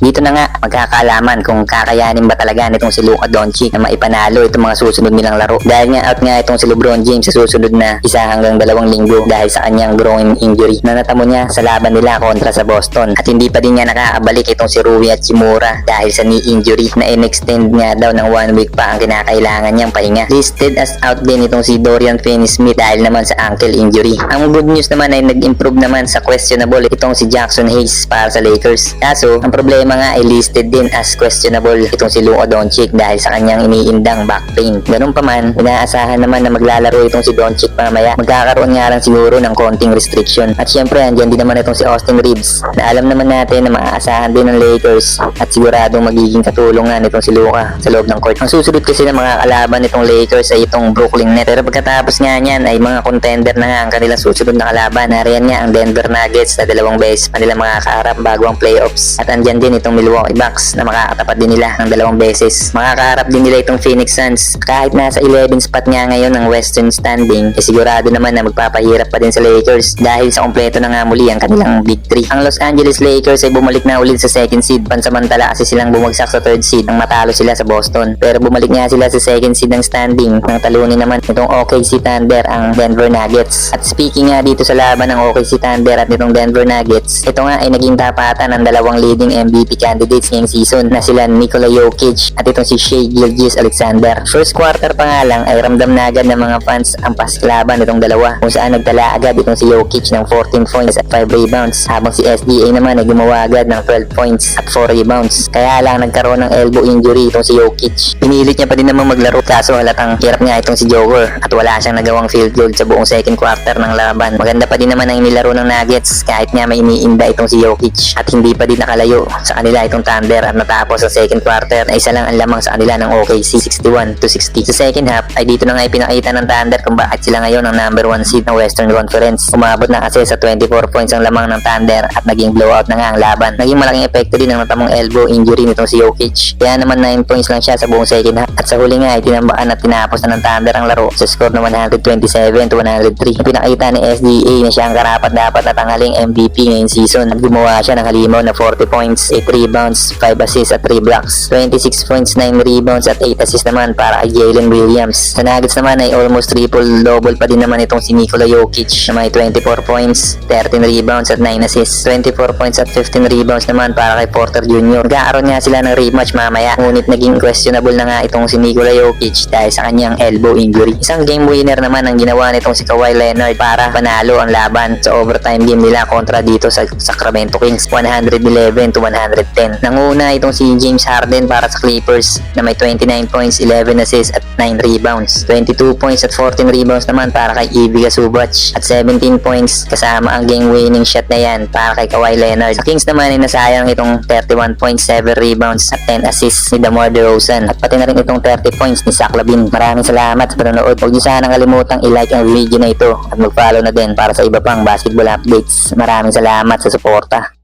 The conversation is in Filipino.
Dito na nga magkakaalaman kung kakayanin ba talaga nitong si Luka Doncic na maipanalo itong mga susunod nilang laro. Dahil nga out nga itong si LeBron James sa susunod na 1 hanggang 2 linggo dahil sa kanyang groin injury na natamo niya sa laban nila kontra sa Boston. At hindi pa din nga nakakabalik itong si Rui Hachimura dahil sa knee injury na in-extend nga daw ng 1 week pa ang kinakailangan niyang pahinga. Listed as out din itong si Dorian Finney-Smith dahil naman sa ankle injury. Ang good news naman ay nag-improve naman sa questionable itong si Jackson Hayes para sa Lakers. Kaso, ang problema nga ay listed din as questionable itong si Luka Doncic dahil sa kanyang iniindang back pain. Ganun pa man, inaasahan naman na maglalaro itong si Doncic mamaya. Magkakaroon nga lang siguro ng konting restriction. At syempre, andyan din naman itong si Austin Reeves na alam naman natin na maaasahan din ng Lakers at siguradong magiging katulungan itong si Luka sa loob ng court. Ang susunod kasi ng mga kalaban itong Lakers ay itong Brooklyn Nets. Pero pagkatapos nga niyan ay mga contender na nga ang kanilang susunod na kalaban. Nariyan nga ang Denver Nuggets na 2 beses pa nila makakaharap bago ang playoffs. At andyan din itong Milwaukee Bucks na makakatapat din nila ng 2 beses. Makakaharap din nila itong Phoenix Suns. Kahit nasa 11 spot nga ngayon ng Western standing, sigurado naman na magpapahirap pa din sa Lakers dahil sa kompleto na nga muli ang kanilang Big 3. Ang Los Angeles Lakers ay bumalik na ulit sa 2nd seed pansamantala kasi silang bumagsak sa 3rd seed nang matalo sila sa Boston. Pero bumalik nga sila sa 2nd seed ng standing nang talunin naman itong OKC Thunder ang Denver Nuggets. At speaking nga dito sa laban ng OKC Thunder at nitong Denver Nuggets, ito nga ay naging tapatan ng 2 leading MVP candidates ngayong season na sila Nikola Jokic at itong si Shai Gilgeous-Alexander. First quarter pa nga lang ay ramdam na agad ng mga fans ang pasiklaban nitong dalawa kung saan nagtala agad itong si Jokic ng 14 points at 5 rebounds habang si SDA naman ay gumawa agad ng 12 points at 4 rebounds. Kaya lang nagkaroon ng elbow injury itong si Jokic. Pinilit niya pa din naman maglaro kaso halatang hirap nga itong si Joker at wala siyang nagawang field goal sa buong second quarter ng laban. Maganda pa din naman ang nilaro ng Nuggets kahit nga may iniinda itong si Jokic at hindi pa din nakalayo sa kanila itong Thunder at natapos sa second quarter na isa lang ang lamang sa kanila ng OKC 61-60. Sa second half ay dito na nga ipinakita ng Thunder kung bakit sila ngayon ang number 1 seed ng Western Conference. Umabot na kasi sa 24 points ang lamang ng Thunder at naging blowout na nga ang laban. Naging malaking epekto din ang natamong elbow injury nitong si Jokic. Kaya naman 9 points lang siya sa buong second half at sa huli nga ay tinambakan at tinapos na ng Thunder ang laro sa score na 127-103. Pinakita ni SDA na siya ang karapat dapat na tanghaling MVP ngayong season at gumawa siya ng halimaw na 40 points, 8 rebounds, 5 assists at 3 blocks, 26 points, 9 rebounds at 8 assists naman para kay Jalen Williams. Sa Nuggets naman ay almost triple-double pa din naman itong si Nikola Jokic na may 24 points, 13 rebounds at 9 assists, 24 points at 15 rebounds naman para kay Porter Jr. Magkakaroon nga sila ng rematch mamaya ngunit naging questionable na nga itong si Nikola Jokic dahil sa kanyang elbow injury. Isang game winner naman ang ginawa nitong si Kawhi Leonard para panalo ang laban sa overtime game nila kontra dito sa Sacramento Kings 111-110. Nanguna itong si James Harden para sa Clippers na may 29 points, 11 assists at 9 rebounds, 22 points at 14 rebounds naman para kay Ivica Zubac at 17 points kasama ang game winning shot na yan para kay Kawhi Leonard. Sa Kings naman ay nasayang itong 31 points, 7 rebounds at 10 assists ni DeMar DeRozan at pati na rin itong 30 points ni Zach LaVine. Maraming salamat sa panonood. Huwag niyo sanang kalimutang i-like ang video na ito at mag-follow na din para sa iba pang basketball updates. Maraming salamat sa suporta.